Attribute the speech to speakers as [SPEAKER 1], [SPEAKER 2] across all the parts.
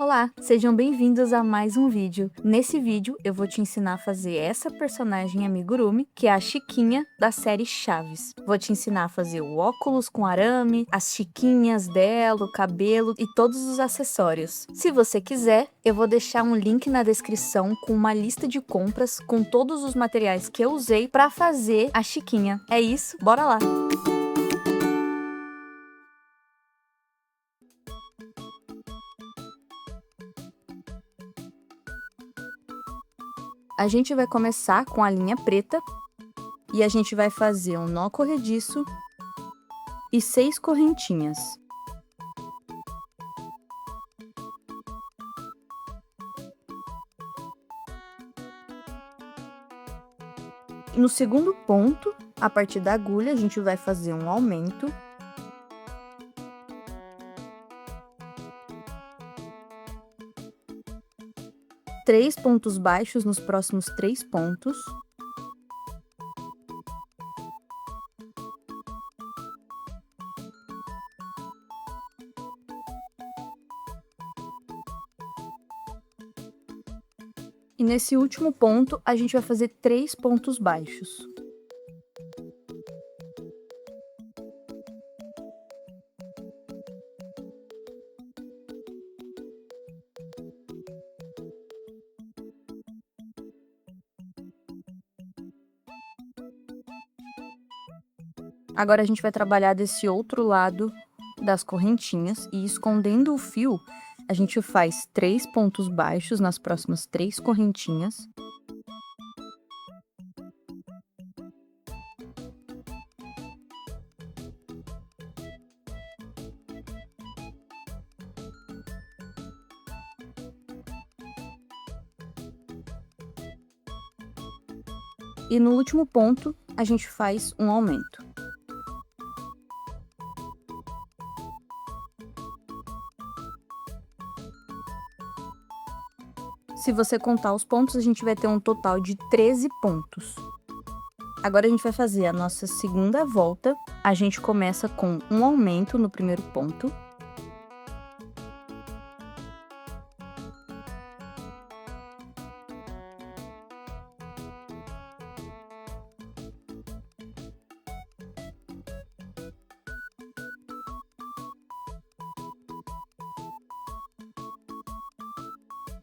[SPEAKER 1] Olá, sejam bem-vindos a mais um vídeo. Nesse vídeo eu vou te ensinar a fazer essa personagem amigurumi, que é a Chiquinha da série Chaves. Vou te ensinar a fazer o óculos com arame, as chiquinhas dela, o cabelo e todos os acessórios. Se você quiser, eu vou deixar um link na descrição com uma lista de compras com todos os materiais que eu usei para fazer a Chiquinha. É isso, bora lá! A gente vai começar com a linha preta e a gente vai fazer um nó corrediço e 6 correntinhas. No segundo ponto, a partir da agulha, a gente vai fazer um aumento. Três pontos baixos nos próximos 3 pontos. E nesse último ponto, a gente vai fazer 3 pontos baixos. Agora a gente vai trabalhar desse outro lado das correntinhas e escondendo o fio, a gente faz 3 pontos baixos nas próximas 3 correntinhas. E no último ponto, a gente faz um aumento. Se você contar os pontos, a gente vai ter um total de 13 pontos. Agora a gente vai fazer a nossa segunda volta. A gente começa com um aumento no primeiro ponto.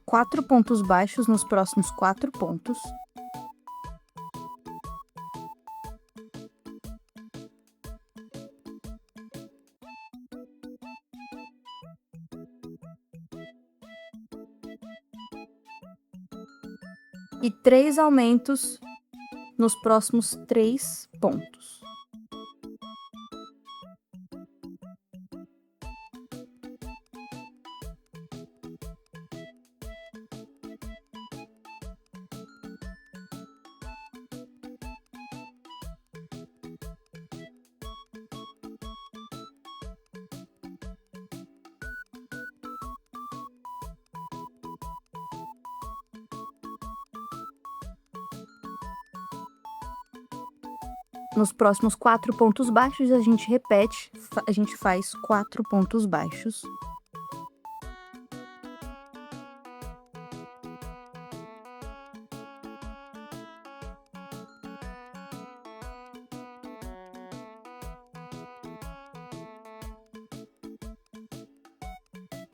[SPEAKER 1] Quatro pontos baixos nos próximos 4 pontos. E 3 aumentos nos próximos 3 pontos. Nos próximos 4 pontos baixos, a gente repete, a gente faz 4 pontos baixos.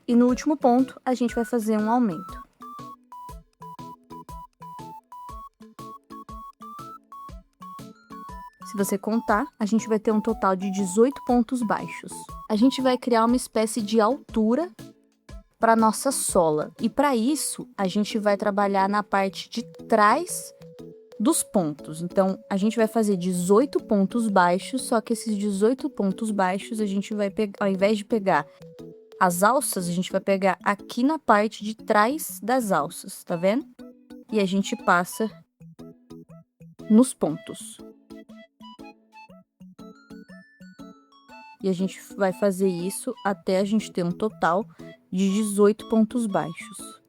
[SPEAKER 1] E no último ponto, a gente vai fazer um aumento. Se você contar, a gente vai ter um total de 18 pontos baixos. A gente vai criar uma espécie de altura para nossa sola. E para isso, a gente vai trabalhar na parte de trás dos pontos. Então, a gente vai fazer 18 pontos baixos, só que esses 18 pontos baixos a gente vai pegar, ao invés de pegar as alças, a gente vai pegar aqui na parte de trás das alças, tá vendo? E a gente passa nos pontos. E a gente vai fazer isso até a gente ter um total de 18 pontos baixos.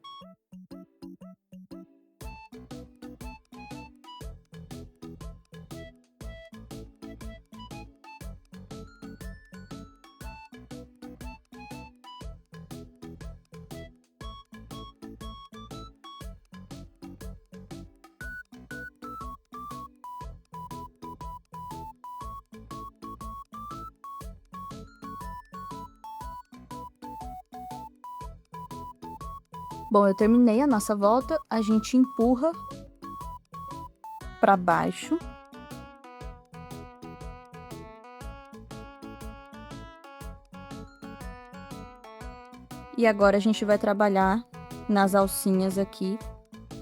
[SPEAKER 1] Bom, eu terminei a nossa volta, a gente empurra para baixo. E agora a gente vai trabalhar nas alcinhas aqui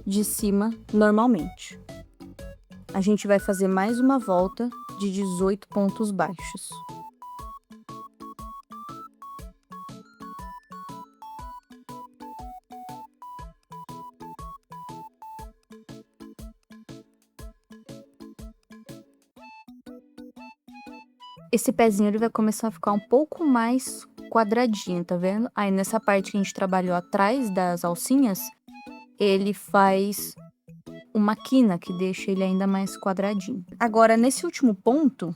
[SPEAKER 1] de cima normalmente. A gente vai fazer mais uma volta de 18 pontos baixos. Esse pezinho ele vai começar a ficar um pouco mais quadradinho, tá vendo? Aí nessa parte que a gente trabalhou atrás das alcinhas, ele faz uma quina que deixa ele ainda mais quadradinho. Agora, nesse último ponto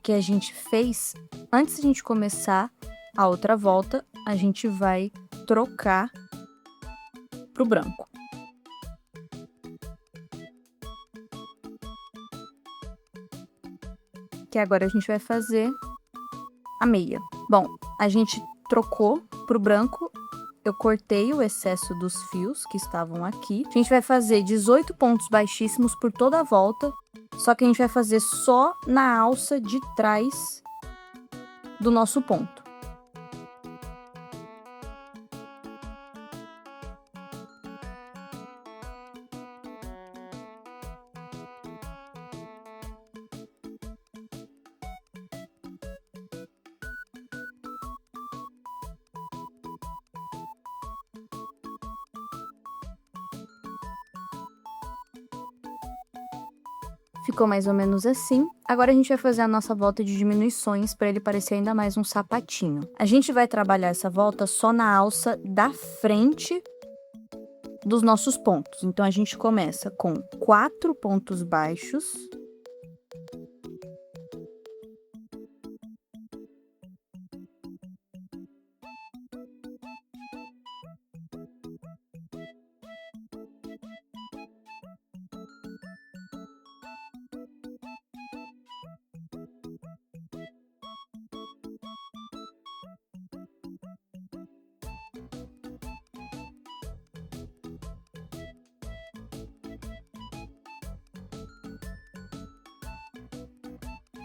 [SPEAKER 1] que a gente fez, antes de a gente começar a outra volta, a gente vai trocar pro branco. Que agora a gente vai fazer a meia. Bom, a gente trocou pro branco, eu cortei o excesso dos fios que estavam aqui. A gente vai fazer 18 pontos baixíssimos por toda a volta, só que a gente vai fazer só na alça de trás do nosso ponto. Ficou mais ou menos assim. Agora a gente vai fazer a nossa volta de diminuições para ele parecer ainda mais um sapatinho. A gente vai trabalhar essa volta só na alça da frente dos nossos pontos. Então a gente começa com 4 pontos baixos.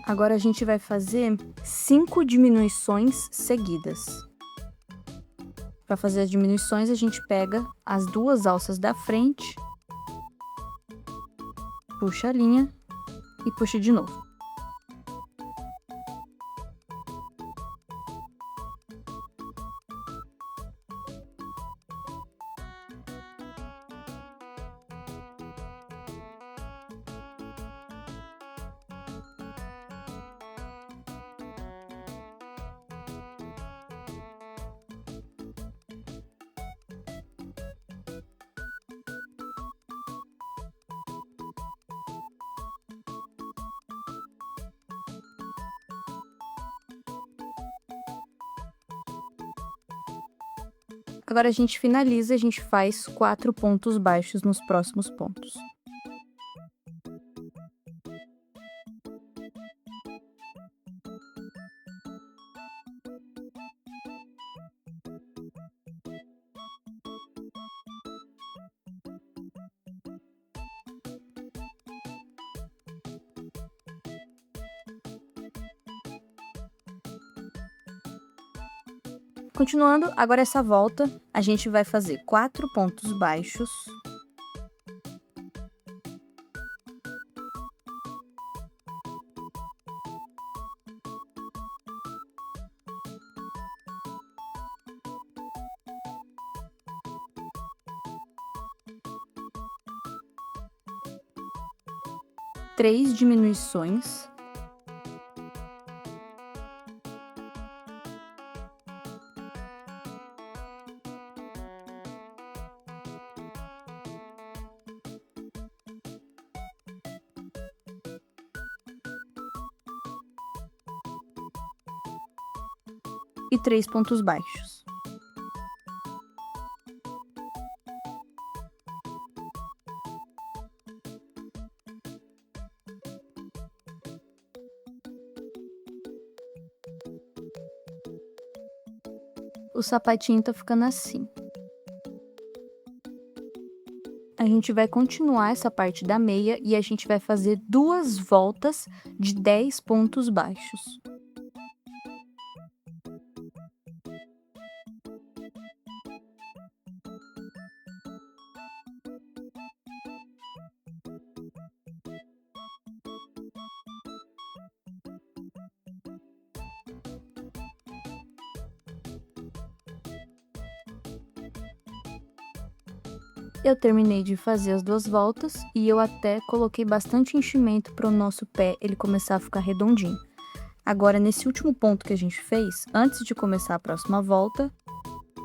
[SPEAKER 1] Agora a gente vai fazer 5 diminuições seguidas. Para fazer as diminuições, a gente pega as duas alças da frente, puxa a linha e puxa de novo. Agora a gente finaliza, a gente faz 4 pontos baixos nos próximos pontos. Continuando, agora essa volta, a gente vai fazer 4 pontos baixos. Três diminuições. E 3 pontos baixos. O sapatinho tá ficando assim. a gente vai continuar essa parte da meia e a gente vai fazer 2 voltas de 10 pontos baixos. Eu terminei de fazer as 2 voltas e eu até coloquei bastante enchimento para o nosso pé ele começar a ficar redondinho. Agora, nesse último ponto que a gente fez, antes de começar a próxima volta,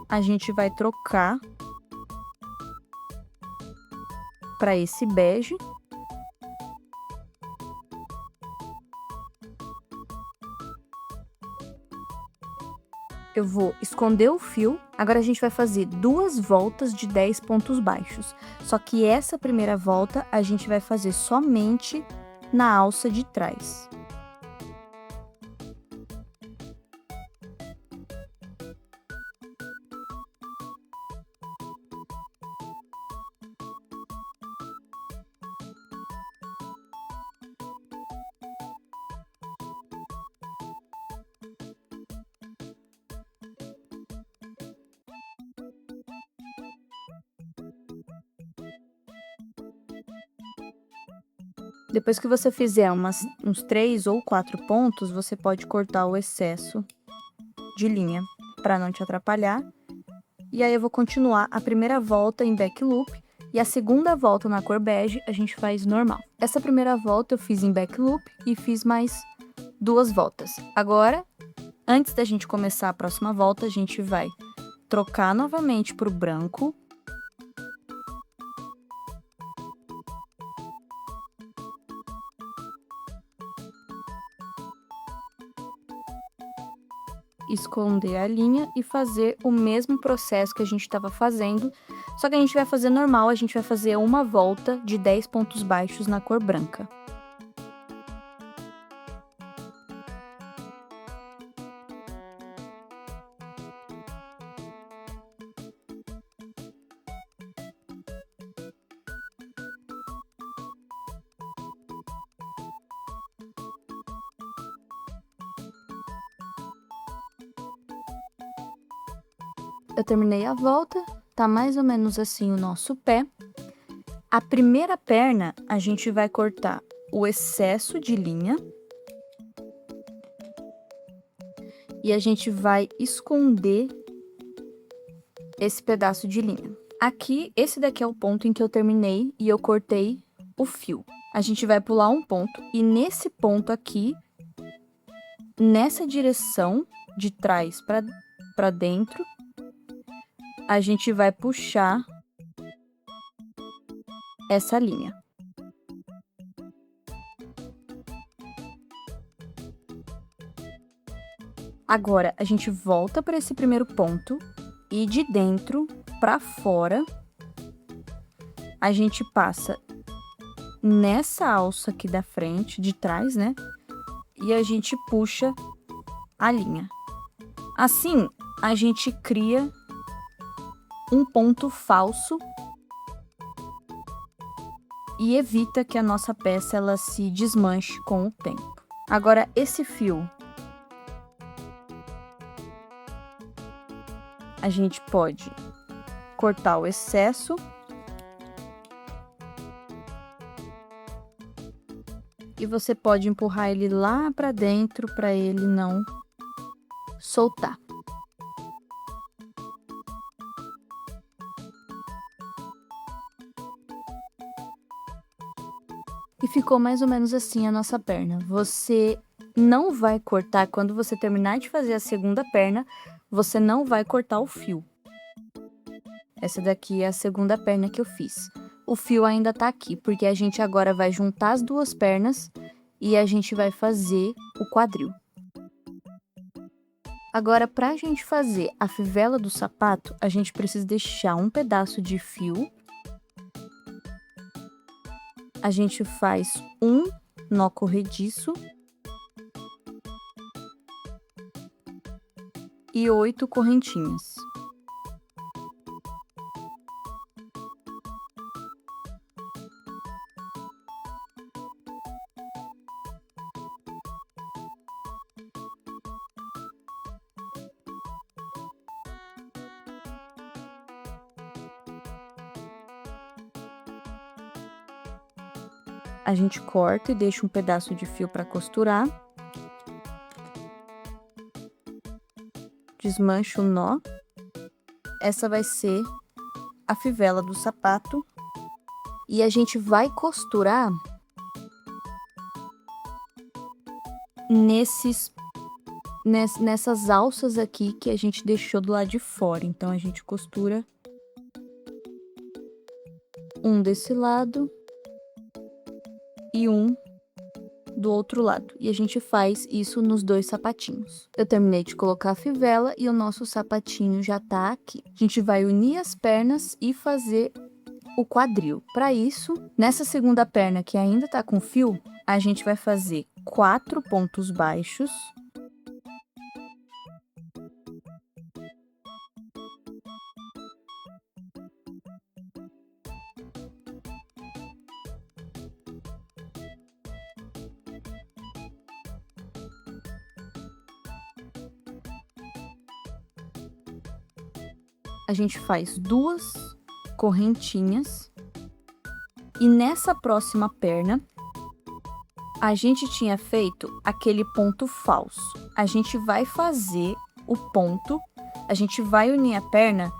[SPEAKER 1] a gente vai trocar para esse bege. Eu vou esconder o fio. Agora a gente vai fazer 2 voltas de 10 pontos baixos. Só que essa primeira volta a gente vai fazer somente na alça de trás. Depois que você fizer uns 3 ou 4 pontos, você pode cortar o excesso de linha para não te atrapalhar. E aí eu vou continuar a primeira volta em back loop e a segunda volta na cor bege a gente faz normal. Essa primeira volta eu fiz em back loop e fiz mais 2 voltas. Agora, antes da gente começar a próxima volta, a gente vai trocar novamente para o branco. Esconder a linha e fazer o mesmo processo que a gente estava fazendo, só que a gente vai fazer normal, a gente vai fazer uma volta de 10 pontos baixos na cor branca. Eu terminei a volta, tá mais ou menos assim o nosso pé. A primeira perna, a gente vai cortar o excesso de linha. E a gente vai esconder esse pedaço de linha. Aqui, esse daqui é o ponto em que eu terminei e eu cortei o fio. A gente vai pular um ponto e nesse ponto aqui, nessa direção de trás para dentro, a gente vai puxar essa linha. Agora, a gente volta para esse primeiro ponto e de dentro para fora, a gente passa nessa alça aqui da frente, de trás, né? E a gente puxa a linha. Assim, a gente cria um ponto falso e evita que a nossa peça ela se desmanche com o tempo. Agora, esse fio, a gente pode cortar o excesso e você pode empurrar ele lá para dentro para ele não soltar. E ficou mais ou menos assim a nossa perna. Você não vai cortar, quando você terminar de fazer a segunda perna, você não vai cortar o fio. Essa daqui é a segunda perna que eu fiz. O fio ainda tá aqui, porque a gente agora vai juntar as duas pernas e a gente vai fazer o quadril. Agora, pra gente fazer a fivela do sapato, a gente precisa deixar um pedaço de fio. A gente faz um nó corrediço e 8 correntinhas. a gente corta e deixa um pedaço de fio para costurar. Desmancha o nó. Essa vai ser a fivela do sapato. E a gente vai costurar nessas alças aqui que a gente deixou do lado de fora. Então, a gente costura um desse lado e um do outro lado. E a gente faz isso nos dois sapatinhos. Eu terminei de colocar a fivela e o nosso sapatinho já tá aqui. A gente vai unir as pernas e fazer o quadril. Para isso, nessa segunda perna que ainda tá com fio, a gente vai fazer 4 pontos baixos. A gente faz 2 correntinhas e nessa próxima perna a gente tinha feito aquele ponto falso. A gente vai fazer o ponto, a gente vai unir a perna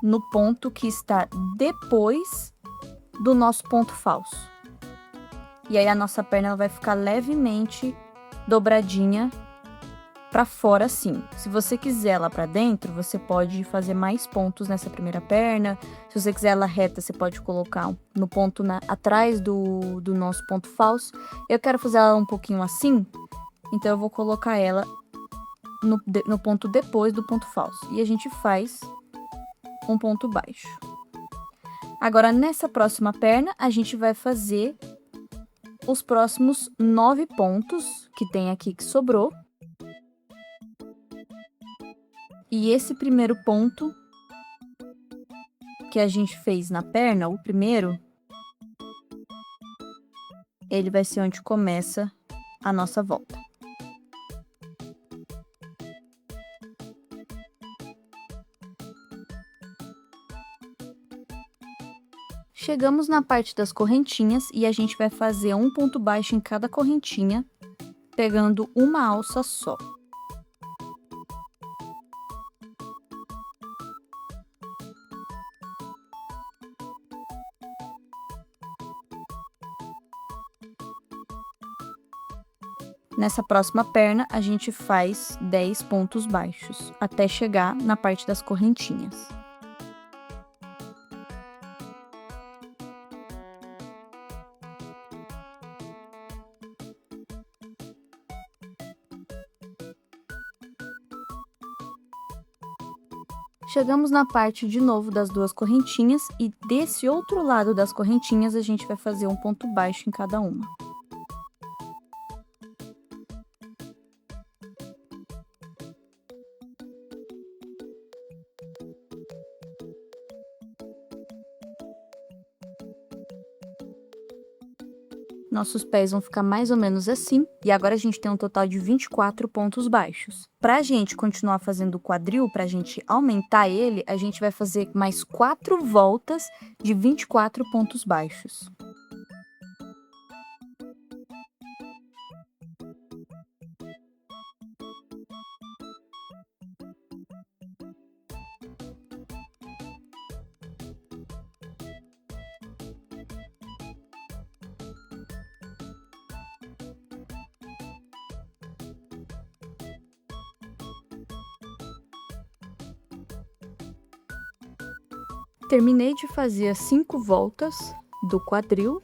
[SPEAKER 1] no ponto que está depois do nosso ponto falso. E aí a nossa perna ela vai ficar levemente dobradinha para fora assim. Se você quiser ela para dentro, você pode fazer mais pontos nessa primeira perna. Se você quiser ela reta, você pode colocar no ponto atrás do nosso ponto falso. Eu quero fazer ela um pouquinho assim, então eu vou colocar ela no ponto depois do ponto falso. E a gente faz um ponto baixo. Agora, nessa próxima perna, a gente vai fazer os próximos 9 pontos que tem aqui que sobrou. E esse primeiro ponto que a gente fez na perna, o primeiro, ele vai ser onde começa a nossa volta. Chegamos na parte das correntinhas e a gente vai fazer um ponto baixo em cada correntinha, pegando uma alça só. Nessa próxima perna, a gente faz 10 pontos baixos, até chegar na parte das correntinhas. Chegamos na parte de novo das 2 correntinhas e desse outro lado das correntinhas a gente vai fazer um ponto baixo em cada uma. Nossos pés vão ficar mais ou menos assim, e agora a gente tem um total de 24 pontos baixos. Pra gente continuar fazendo o quadril, pra gente aumentar ele, a gente vai fazer mais 4 voltas de 24 pontos baixos. Terminei de fazer as 5 voltas do quadril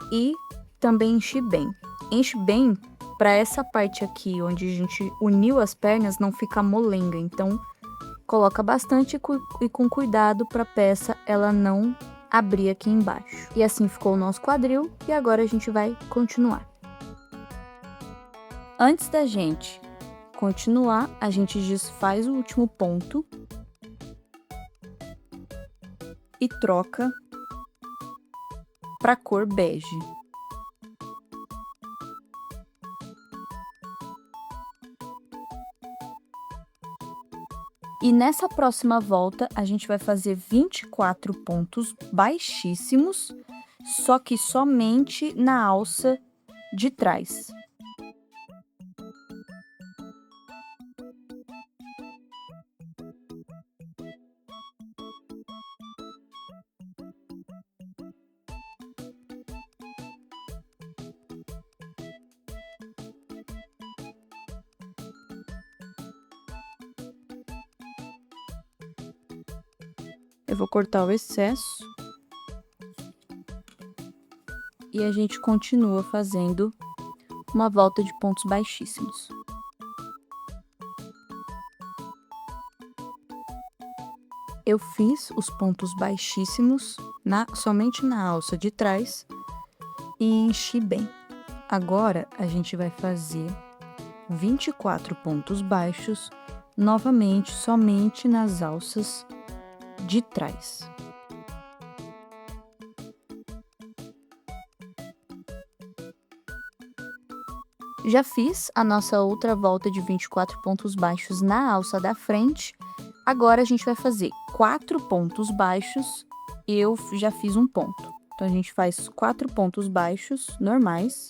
[SPEAKER 1] e também enchi bem. Enche bem para essa parte aqui, onde a gente uniu as pernas, não ficar molenga. Então, coloca bastante e com cuidado para a peça ela não abrir aqui embaixo. E assim ficou o nosso quadril e agora a gente vai continuar. Antes da gente continuar, a gente desfaz o último ponto e troca para cor bege. E nessa próxima volta, a gente vai fazer 24 pontos baixíssimos, só que somente na alça de trás. Eu vou cortar o excesso. E a gente continua fazendo uma volta de pontos baixíssimos. Eu fiz os pontos baixíssimos somente na alça de trás e enchi bem. Agora, a gente vai fazer 24 pontos baixos, novamente, somente nas alças de trás. Já fiz a nossa outra volta de 24 pontos baixos na alça da frente. Agora, a gente vai fazer 4 pontos baixos. Eu já fiz um ponto. Então, a gente faz 4 pontos baixos normais.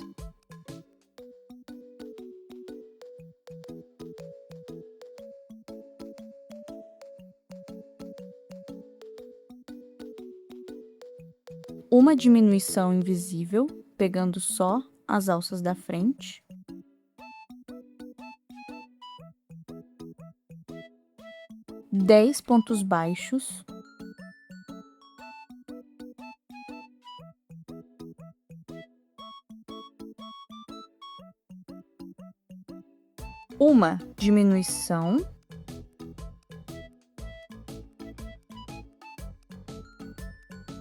[SPEAKER 1] Uma diminuição invisível, pegando só as alças da frente. Dez pontos baixos. Uma diminuição.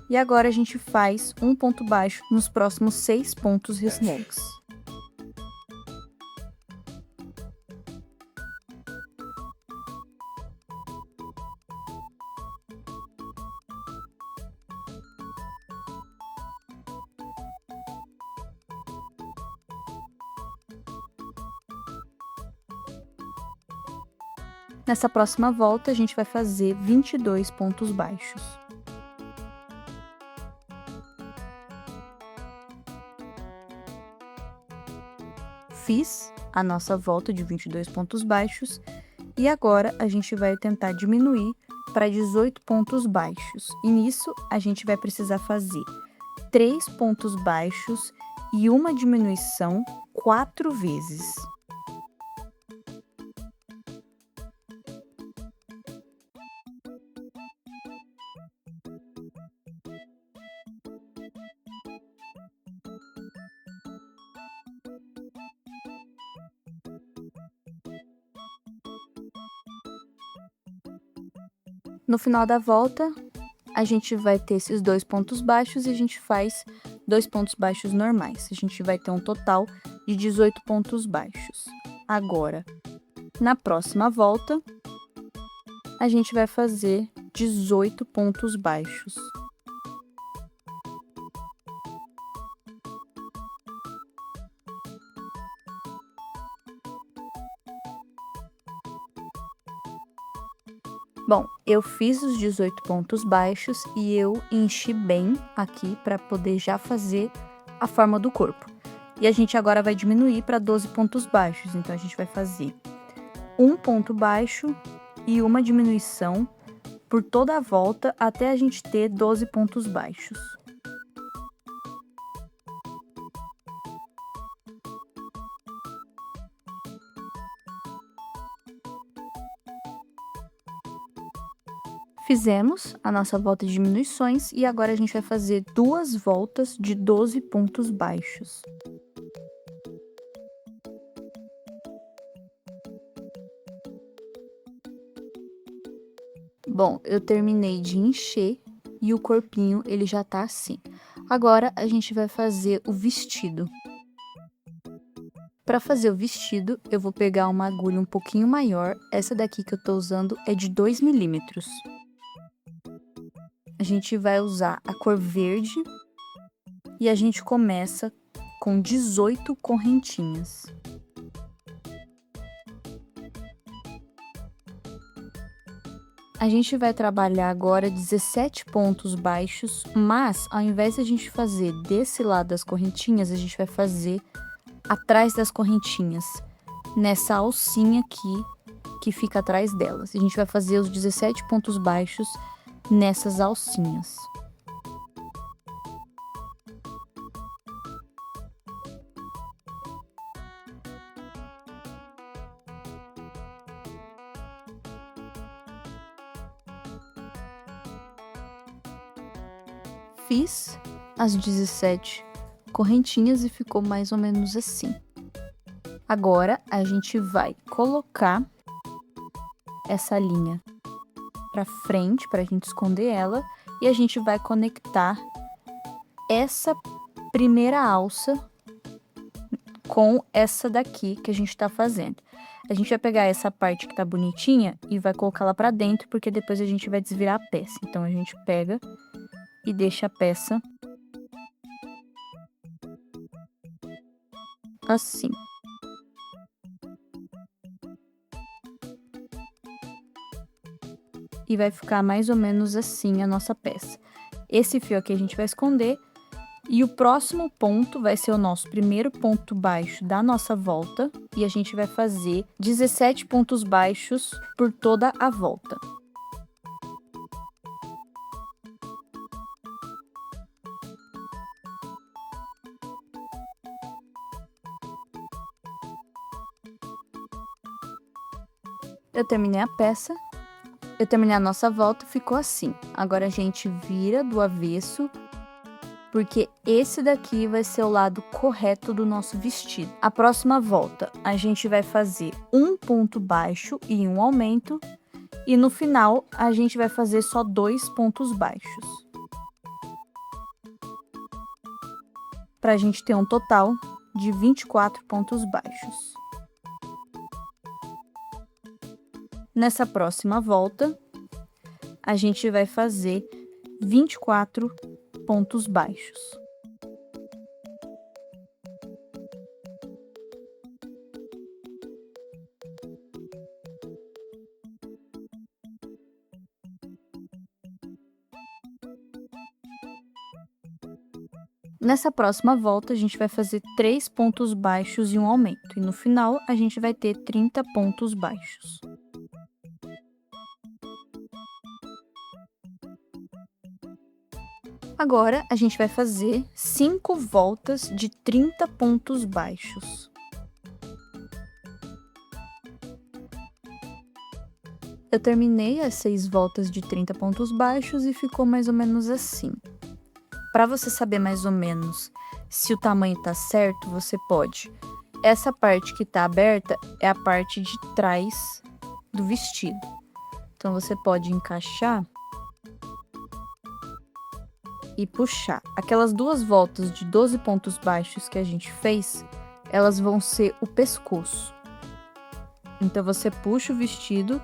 [SPEAKER 1] E agora a gente faz um ponto baixo nos próximos 6 pontos restantes. Nessa próxima volta, a gente vai fazer 22 pontos baixos. Fiz a nossa volta de 22 pontos baixos e agora a gente vai tentar diminuir para 18 pontos baixos. E nisso, a gente vai precisar fazer 3 pontos baixos e uma diminuição 4 vezes. No final da volta, a gente vai ter esses 2 pontos baixos e a gente faz 2 pontos baixos normais. A gente vai ter um total de 18 pontos baixos. Agora, na próxima volta, a gente vai fazer 18 pontos baixos. Bom, eu fiz os 18 pontos baixos e eu enchi bem aqui para poder já fazer a forma do corpo. E a gente agora vai diminuir para 12 pontos baixos. Então, a gente vai fazer um ponto baixo e uma diminuição por toda a volta até a gente ter 12 pontos baixos. Fizemos a nossa volta de diminuições e agora a gente vai fazer 2 voltas de 12 pontos baixos. Bom, eu terminei de encher e o corpinho ele já tá assim. Agora a gente vai fazer o vestido. Para fazer o vestido, eu vou pegar uma agulha um pouquinho maior. Essa daqui que eu tô usando é de 2 milímetros. A gente vai usar a cor verde e a gente começa com 18 correntinhas. A gente vai trabalhar agora 17 pontos baixos, mas ao invés de a gente fazer desse lado das correntinhas, a gente vai fazer atrás das correntinhas, nessa alcinha aqui que fica atrás delas. A gente vai fazer os 17 pontos baixos nessas alcinhas. Fiz as 17 correntinhas e ficou mais ou menos assim. Agora, a gente vai colocar essa linha para frente, para a gente esconder ela, e a gente vai conectar essa primeira alça com essa daqui que a gente tá fazendo. A gente vai pegar essa parte que tá bonitinha e vai colocar lá para dentro, porque depois a gente vai desvirar a peça. Então, a gente pega e deixa a peça assim. E vai ficar mais ou menos assim a nossa peça. Esse fio aqui a gente vai esconder. E o próximo ponto vai ser o nosso primeiro ponto baixo da nossa volta. E a gente vai fazer 17 pontos baixos por toda a volta. Eu terminei a peça, eu terminei a nossa volta, ficou assim. Agora a gente vira do avesso, porque esse daqui vai ser o lado correto do nosso vestido. A próxima volta, a gente vai fazer um ponto baixo e um aumento, e no final, a gente vai fazer só 2 pontos baixos. Pra gente ter um total de 24 pontos baixos. Nessa próxima volta, a gente vai fazer 24 pontos baixos. Nessa próxima volta, a gente vai fazer 3 pontos baixos e um aumento. E no final, a gente vai ter 30 pontos baixos. Agora, a gente vai fazer 5 voltas de 30 pontos baixos. Eu terminei as 6 voltas de 30 pontos baixos e ficou mais ou menos assim. Para você saber mais ou menos se o tamanho tá certo, você pode. Essa parte que tá aberta é a parte de trás do vestido. Então, você pode encaixar e puxar. Aquelas 2 voltas de 12 pontos baixos que a gente fez, elas vão ser o pescoço. Então, você puxa o vestido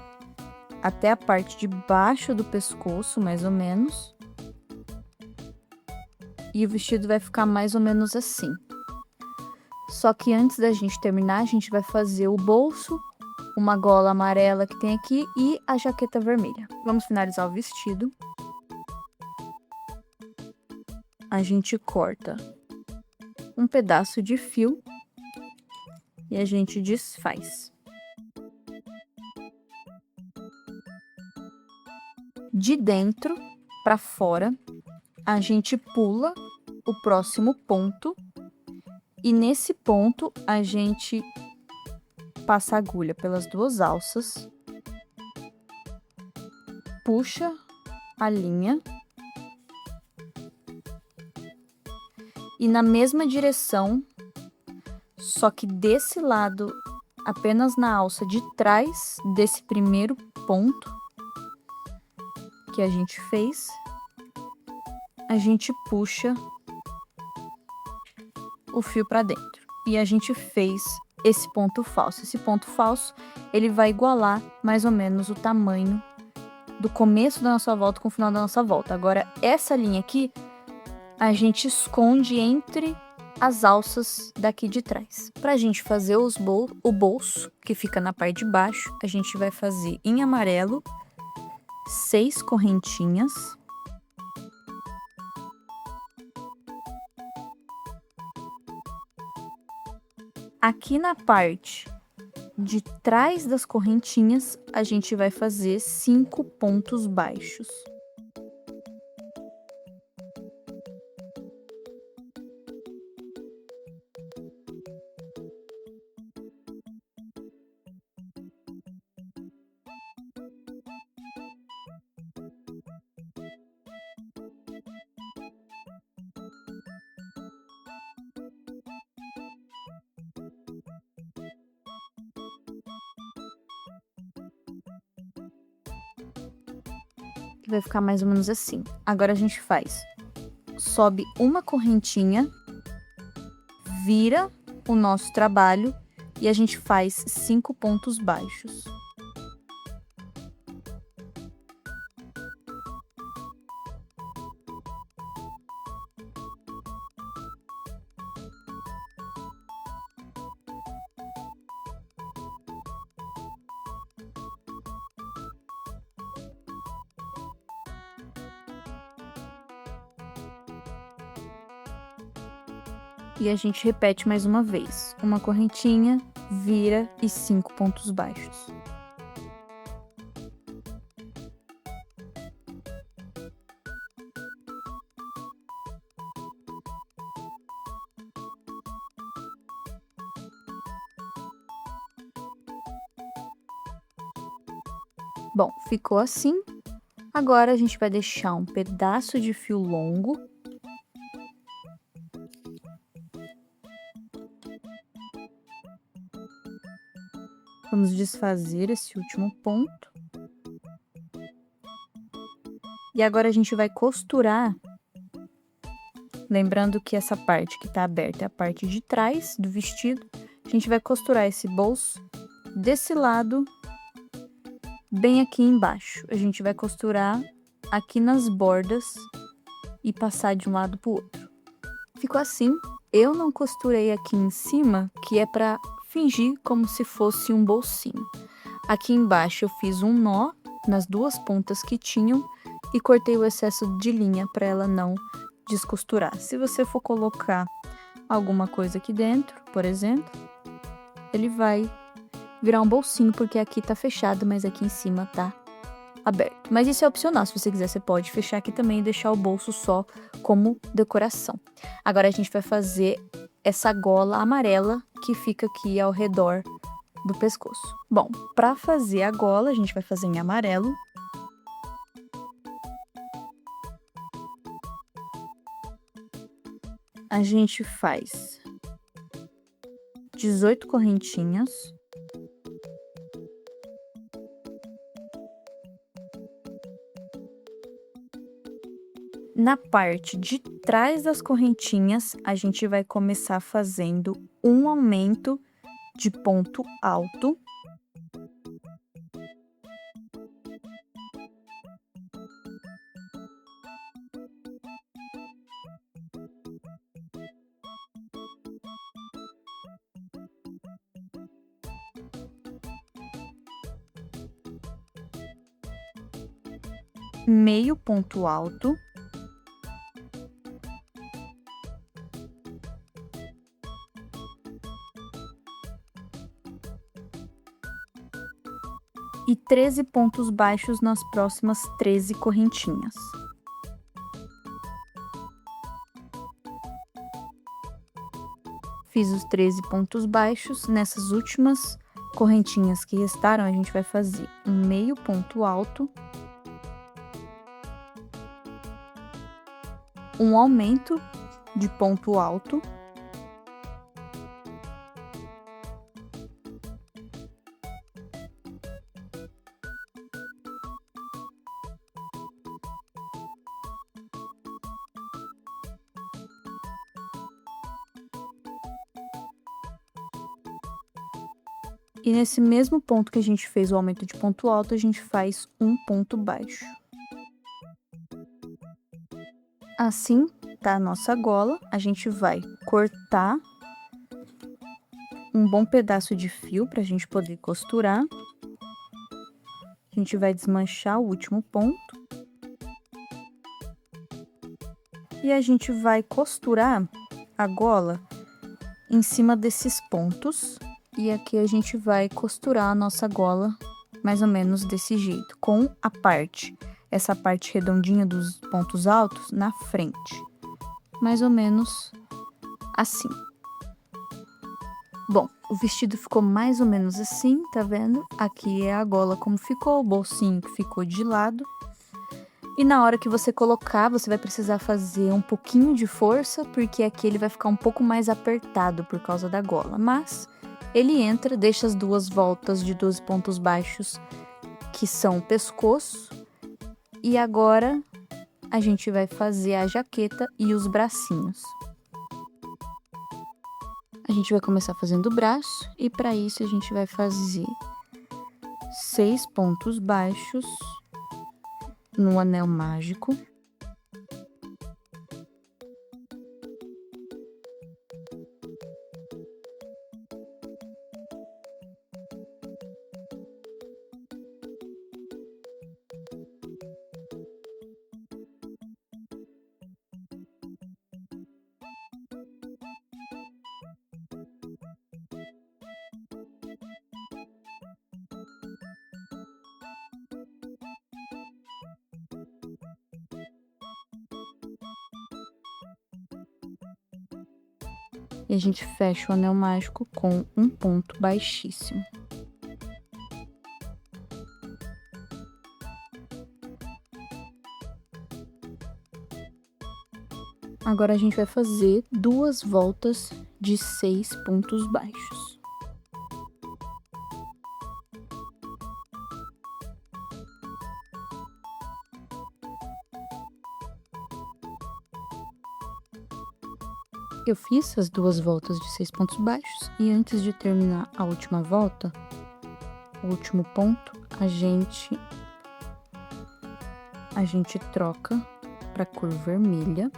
[SPEAKER 1] até a parte de baixo do pescoço, mais ou menos. E o vestido vai ficar mais ou menos assim. Só que antes da gente terminar, a gente vai fazer o bolso, uma gola amarela que tem aqui e a jaqueta vermelha. Vamos finalizar o vestido. A gente corta um pedaço de fio e a gente desfaz. De dentro para fora, a gente pula o próximo ponto e nesse ponto a gente passa a agulha pelas 2 alças, puxa a linha e na mesma direção, só que desse lado, apenas na alça de trás desse primeiro ponto que a gente fez, a gente puxa o fio para dentro. E a gente fez esse ponto falso. Esse ponto falso, ele vai igualar mais ou menos o tamanho do começo da nossa volta com o final da nossa volta. Agora, essa linha aqui, a gente esconde entre as alças daqui de trás. Pra gente fazer o bolso, que fica na parte de baixo, a gente vai fazer em amarelo 6 correntinhas. Aqui na parte de trás das correntinhas, a gente vai fazer 5 pontos baixos. Que vai ficar mais ou menos assim. Agora a gente sobe uma correntinha, vira o nosso trabalho e a gente faz 5 pontos baixos. E a gente repete mais uma vez. Uma correntinha, vira e 5 pontos baixos. Bom, ficou assim. Agora a gente vai deixar um pedaço de fio longo. Vamos desfazer esse último ponto. E agora a gente vai costurar. Lembrando que essa parte que tá aberta é a parte de trás do vestido. A gente vai costurar esse bolso desse lado, bem aqui embaixo. A gente vai costurar aqui nas bordas e passar de um lado pro outro. Ficou assim. Eu não costurei aqui em cima, que é pra fingir como se fosse um bolsinho. Aqui embaixo eu fiz um nó nas duas pontas que tinham e cortei o excesso de linha para ela não descosturar. Se você for colocar alguma coisa aqui dentro, por exemplo, ele vai virar um bolsinho, porque aqui tá fechado, mas aqui em cima tá aberto. Mas isso é opcional, se você quiser você pode fechar aqui também e deixar o bolso só como decoração. Agora a gente vai fazer essa gola amarela que fica aqui ao redor do pescoço. Bom, para fazer a gola, a gente vai fazer em amarelo. A gente faz 18 correntinhas. Na parte de trás das correntinhas, a gente vai começar fazendo um aumento de ponto alto. Meio ponto alto. E 13 pontos baixos nas próximas 13 correntinhas. Fiz os 13 pontos baixos. Nessas últimas correntinhas que restaram, a gente vai fazer um meio ponto alto, um aumento de ponto alto, e nesse mesmo ponto que a gente fez o aumento de ponto alto, a gente faz um ponto baixo. Assim tá a nossa gola. A gente vai cortar um bom pedaço de fio pra gente poder costurar. A gente vai desmanchar o último ponto. E a gente vai costurar a gola em cima desses pontos. E aqui a gente vai costurar a nossa gola mais ou menos desse jeito, com a parte, essa parte redondinha dos pontos altos na frente. Mais ou menos assim. Bom, o vestido ficou mais ou menos assim, tá vendo? Aqui é a gola como ficou, o bolsinho que ficou de lado. E na hora que você colocar, você vai precisar fazer um pouquinho de força, porque aqui ele vai ficar um pouco mais apertado por causa da gola. Mas ele entra, deixa as duas voltas de 12 pontos baixos, que são o pescoço. E agora a gente vai fazer a jaqueta e os bracinhos. A gente vai começar fazendo o braço e para isso a gente vai fazer 6 pontos baixos no anel mágico. E a gente fecha o anel mágico com um ponto baixíssimo. Agora a gente vai fazer 2 voltas de 6 pontos baixos. Eu fiz as 2 voltas de 6 pontos baixos e antes de terminar a última volta, o último ponto, a gente troca para a cor vermelha.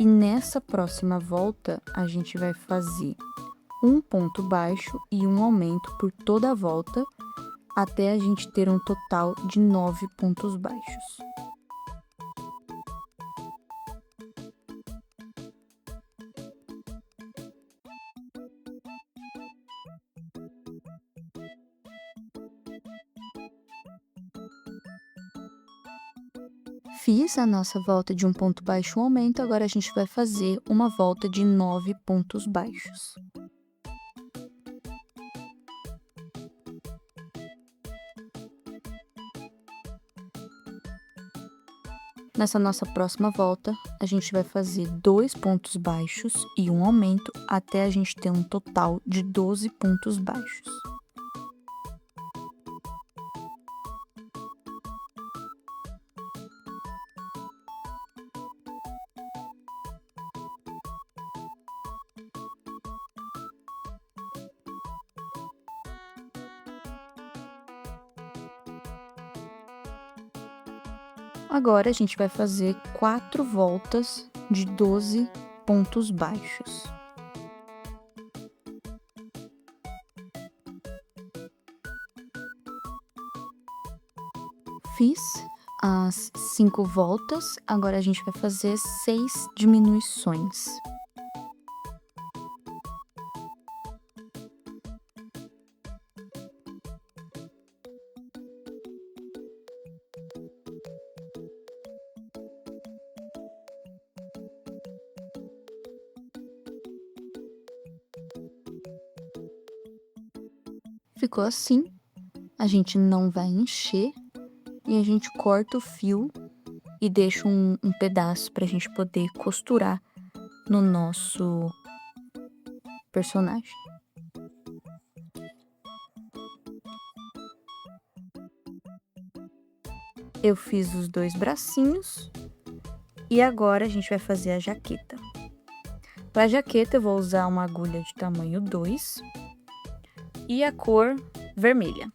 [SPEAKER 1] E nessa próxima volta, a gente vai fazer um ponto baixo e um aumento por toda a volta, até a gente ter um total de 9 pontos baixos. Fiz a nossa volta de um ponto baixo, um aumento, agora a gente vai fazer uma volta de 9 pontos baixos. Nessa nossa próxima volta, a gente vai fazer 2 pontos baixos e um aumento até a gente ter um total de 12 pontos baixos. Agora, a gente vai fazer 4 voltas de 12 pontos baixos. Fiz as 5 voltas, agora a gente vai fazer 6 diminuições. Ficou assim, a gente não vai encher e a gente corta o fio e deixa um pedaço pra gente poder costurar no nosso personagem. Eu fiz os 2 bracinhos e agora a gente vai fazer a jaqueta. Para a jaqueta eu vou usar uma agulha de tamanho 2 e a cor vermelha.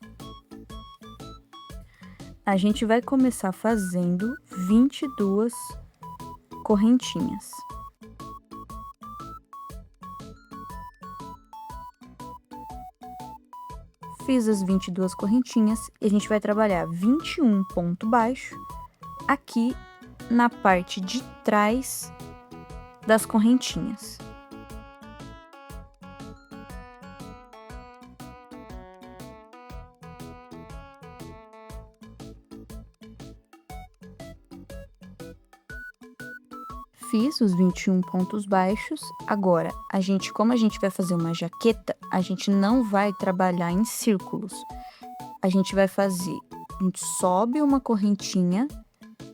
[SPEAKER 1] A gente vai começar fazendo 22 correntinhas. fiz as 22 correntinhas e a gente vai trabalhar 21 ponto baixo aqui na parte de trás das correntinhas. Fiz os 21 pontos baixos. Agora, como a gente vai fazer uma jaqueta, a gente não vai trabalhar em círculos. A gente sobe uma correntinha,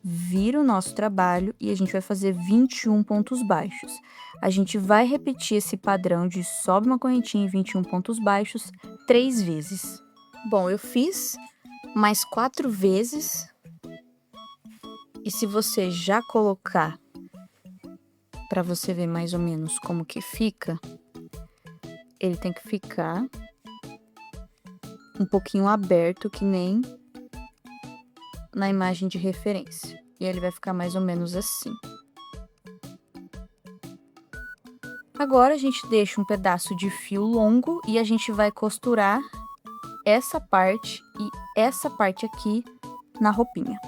[SPEAKER 1] vira o nosso trabalho e a gente vai fazer 21 pontos baixos. A gente vai repetir esse padrão de sobe uma correntinha e 21 pontos baixos 3 vezes. Bom, eu fiz mais 4 vezes. E se você já colocar para você ver mais ou menos como que fica, ele tem que ficar um pouquinho aberto, que nem na imagem de referência. E ele vai ficar mais ou menos assim. Agora a gente deixa um pedaço de fio longo e a gente vai costurar essa parte e essa parte aqui na roupinha.